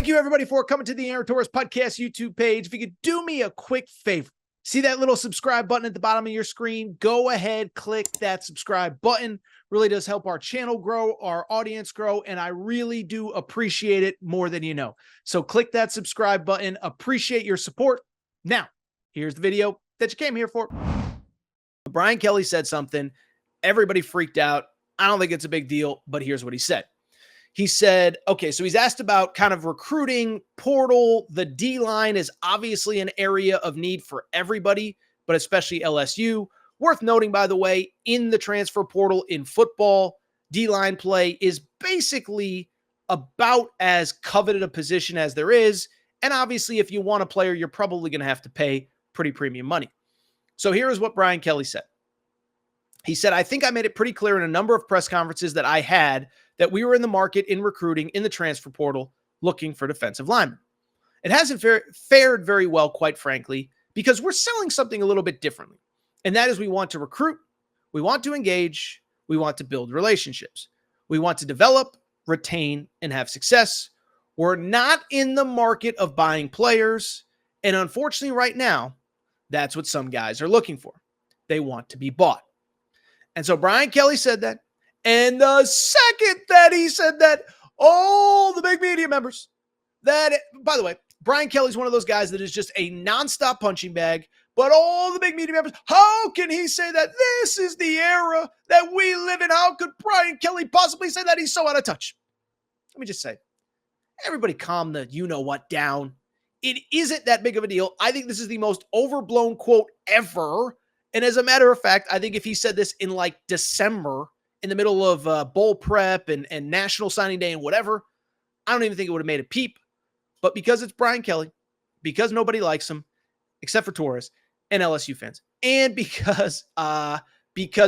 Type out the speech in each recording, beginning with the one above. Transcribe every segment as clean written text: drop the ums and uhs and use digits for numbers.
Thank you, everybody, for coming to the Aaron Torres Podcast YouTube page. If you could do me a quick favor, see that little subscribe button at the bottom of your screen? Go ahead, click that subscribe button. Really does help our channel grow, our audience grow, and I really do appreciate it more than you know. So click that subscribe button. Appreciate your support. Now, here's the video that you came here for. Brian Kelly said something. Everybody freaked out. I don't think it's a big deal, but here's what he said. He said, okay, so he's asked about kind of recruiting, portal. The D-line is obviously an area of need for everybody, but especially LSU. Worth noting, by the way, in the transfer portal in football, D-line play is basically about as coveted a position as there is. And obviously, if you want a player, you're probably going to have to pay pretty premium money. So here is what Brian Kelly said. He said, I think I made it pretty clear in a number of press conferences that I had that we were in the market in recruiting in the transfer portal looking for defensive linemen. It hasn't fared very well, quite frankly, because we're selling something a little bit differently. And that is we want to recruit, we want to engage, we want to build relationships. We want to develop, retain, and have success. We're not in the market of buying players. And unfortunately, right now, that's what some guys are looking for. They want to be bought. And so Brian Kelly said that. And the second that he said that, all the big media members that, by the way, Brian Kelly's one of those guys that is just a nonstop punching bag, but all the big media members, how can he say that? This is the era that we live in. How could Brian Kelly possibly say that? He's so out of touch. Let me just say, everybody calm the you-know-what down. It isn't that big of a deal. I think this is the most overblown quote ever. And as a matter of fact, I think if he said this in like December, in the middle of bowl prep and National Signing Day and whatever, I don't even think it would have made a peep. But because it's Brian Kelly, because nobody likes him, except for Torres and LSU fans, and because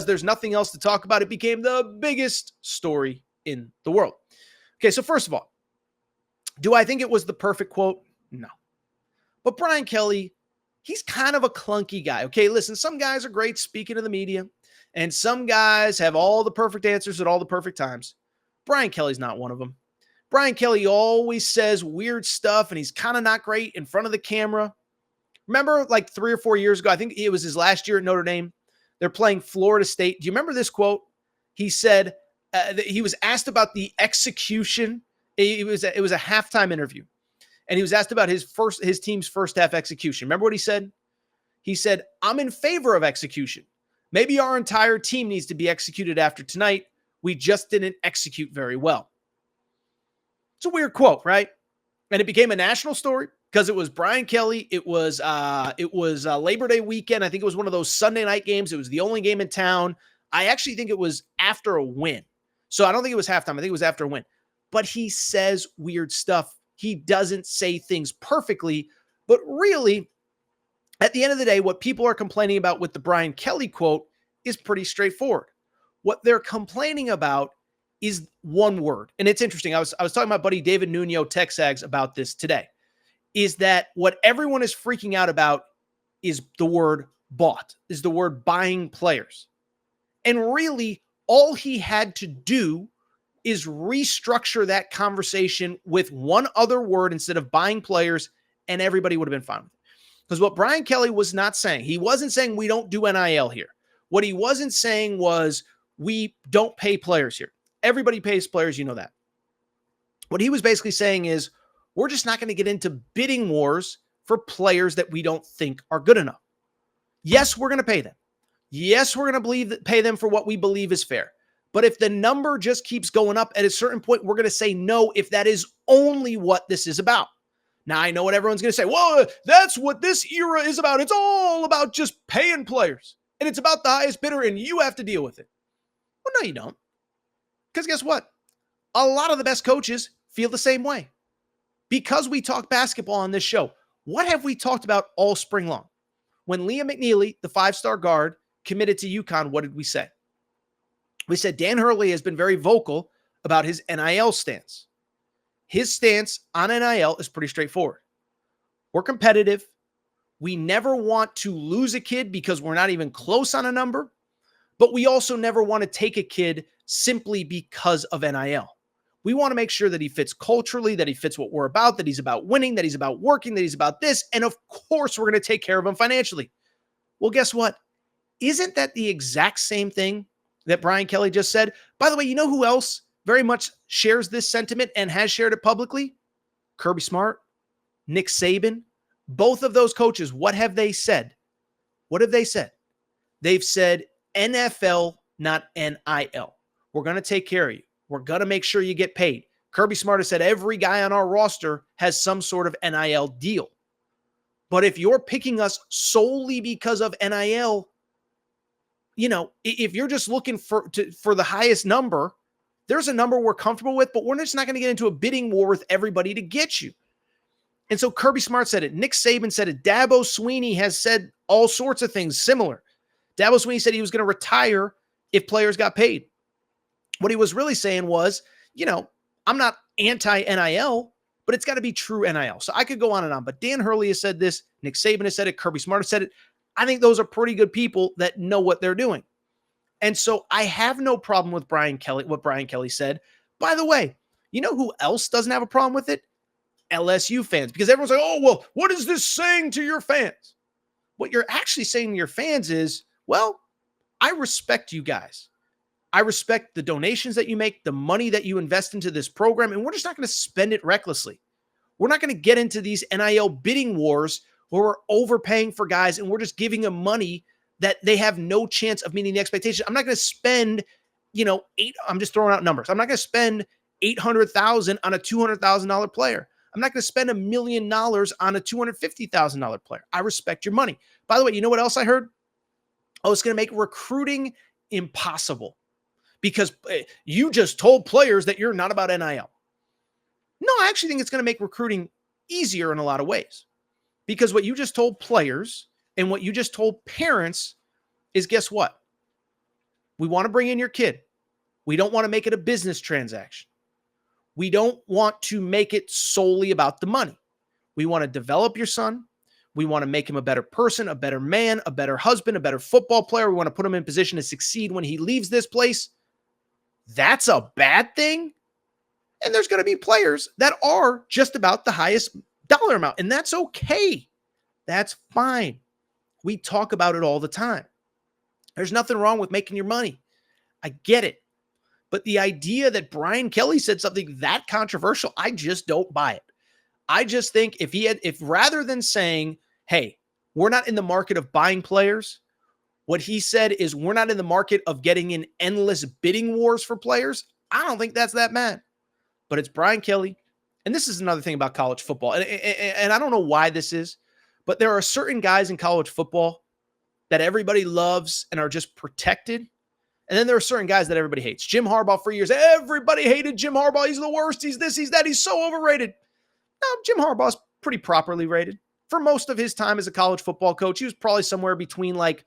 there's nothing else to talk about, it became the biggest story in the world. Okay, so first of all, do I think it was the perfect quote? No. But Brian Kelly, he's kind of a clunky guy. Okay, listen, some guys are great speaking to the media, and some guys have all the perfect answers at all the perfect times. Brian Kelly's not one of them. Brian Kelly always says weird stuff, and he's kind of not great in front of the camera. Remember like 3 or 4 years ago, I think it was his last year at Notre Dame. They're playing Florida State. Do you remember this quote? He said that he was asked about the execution. It was a halftime interview, and he was asked about his team's first half execution. Remember what he said? He said, I'm in favor of execution. Maybe our entire team needs to be executed after tonight. We just didn't execute very well. It's a weird quote, right? And it became a national story because it was Brian Kelly. It was Labor Day weekend. I think it was one of those Sunday night games. It was the only game in town. I actually think it was after a win. So I don't think it was halftime. I think it was after a win. But he says weird stuff. He doesn't say things perfectly, but really, at the end of the day, what people are complaining about with the Brian Kelly quote is pretty straightforward. What they're complaining about is one word. And it's interesting. I was talking to my buddy David Nuno Texags about this today, is that what everyone is freaking out about is the word bought, is the word buying players. And really, all he had to do is restructure that conversation with one other word instead of buying players, and everybody would have been fine with it. Because what Brian Kelly was not saying, he wasn't saying we don't do NIL here. What he wasn't saying was we don't pay players here. Everybody pays players, you know that. What he was basically saying is we're just not going to get into bidding wars for players that we don't think are good enough. Yes, we're going to pay them. Yes, we're going to pay them for what we believe is fair. But if the number just keeps going up, at a certain point, we're going to say no if that is only what this is about. Now, I know what everyone's going to say. Well, that's what this era is about. It's all about just paying players. And it's about the highest bidder, and you have to deal with it. Well, no, you don't. Because guess what? A lot of the best coaches feel the same way. Because we talk basketball on this show, what have we talked about all spring long? When Liam McNeely, the 5-star guard, committed to UConn, what did we say? We said Dan Hurley has been very vocal about his NIL stance. His stance on NIL is pretty straightforward. We're competitive. We never want to lose a kid because we're not even close on a number, but we also never want to take a kid simply because of NIL. We want to make sure that he fits culturally, that he fits what we're about, that he's about winning, that he's about working, that he's about this. And of course, we're going to take care of him financially. Well, guess what? Isn't that the exact same thing that Brian Kelly just said? By the way, you know who else very much shares this sentiment and has shared it publicly? Kirby Smart, Nick Saban, both of those coaches. What have they said? What have they said? They've said NFL, not NIL. We're going to take care of you. We're going to make sure you get paid. Kirby Smart has said every guy on our roster has some sort of NIL deal. But if you're picking us solely because of NIL, you know, if you're just looking for the highest number, there's a number we're comfortable with, but we're just not going to get into a bidding war with everybody to get you. And so Kirby Smart said it. Nick Saban said it. Dabo Swinney has said all sorts of things similar. Dabo Swinney said he was going to retire if players got paid. What he was really saying was, you know, I'm not anti-NIL, but it's got to be true NIL. So I could go on and on, but Dan Hurley has said this. Nick Saban has said it. Kirby Smart has said it. I think those are pretty good people that know what they're doing. And so I have no problem with Brian Kelly, what Brian Kelly said. By the way, you know who else doesn't have a problem with it? LSU fans, because everyone's like, oh, well, what is this saying to your fans? What you're actually saying to your fans is, well, I respect you guys. I respect the donations that you make, the money that you invest into this program, and we're just not going to spend it recklessly. We're not going to get into these NIL bidding wars where we're overpaying for guys and we're just giving them money that they have no chance of meeting the expectation. I'm not going to spend, you know, I'm just throwing out numbers. I'm not going to spend $800,000 on a $200,000 player. I'm not going to spend $1 million on a $250,000 player. I respect your money. By the way, you know what else I heard? Oh, it's going to make recruiting impossible because you just told players that you're not about NIL. No, I actually think it's going to make recruiting easier in a lot of ways because what you just told players and what you just told parents is, guess what? We want to bring in your kid. We don't want to make it a business transaction. We don't want to make it solely about the money. We want to develop your son. We want to make him a better person, a better man, a better husband, a better football player. We want to put him in position to succeed when he leaves this place. That's a bad thing. And there's going to be players that are just about the highest dollar amount. And that's okay. That's fine. We talk about it all the time. There's nothing wrong with making your money. I get it. But the idea that Brian Kelly said something that controversial, I just don't buy it. I just think if rather than saying, hey, we're not in the market of buying players, what he said is we're not in the market of getting in endless bidding wars for players, I don't think that's that bad. But it's Brian Kelly. And this is another thing about college football. And I don't know why this is, but there are certain guys in college football that everybody loves and are just protected. And then there are certain guys that everybody hates. Jim Harbaugh for years. Everybody hated Jim Harbaugh. He's the worst. He's this, he's that. He's so overrated. No, Jim Harbaugh's pretty properly rated. For most of his time as a college football coach, he was probably somewhere between like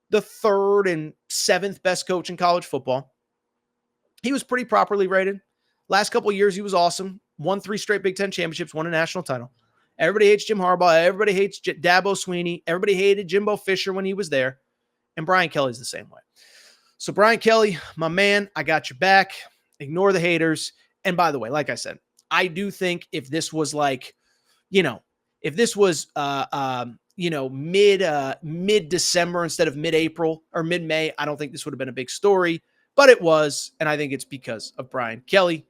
the 3rd and 7th best coach in college football. He was pretty properly rated. Last couple of years, he was awesome. Won 3 straight Big Ten championships, won a national title. Everybody hates Jim Harbaugh. Everybody hates Dabo Swinney. Everybody hated Jimbo Fisher when he was there. And Brian Kelly's the same way. So Brian Kelly, my man, I got your back. Ignore the haters. And by the way, like I said, I do think if this was like, you know, if this was, mid-December instead of mid-April or mid-May, I don't think this would have been a big story, but it was. And I think it's because of Brian Kelly.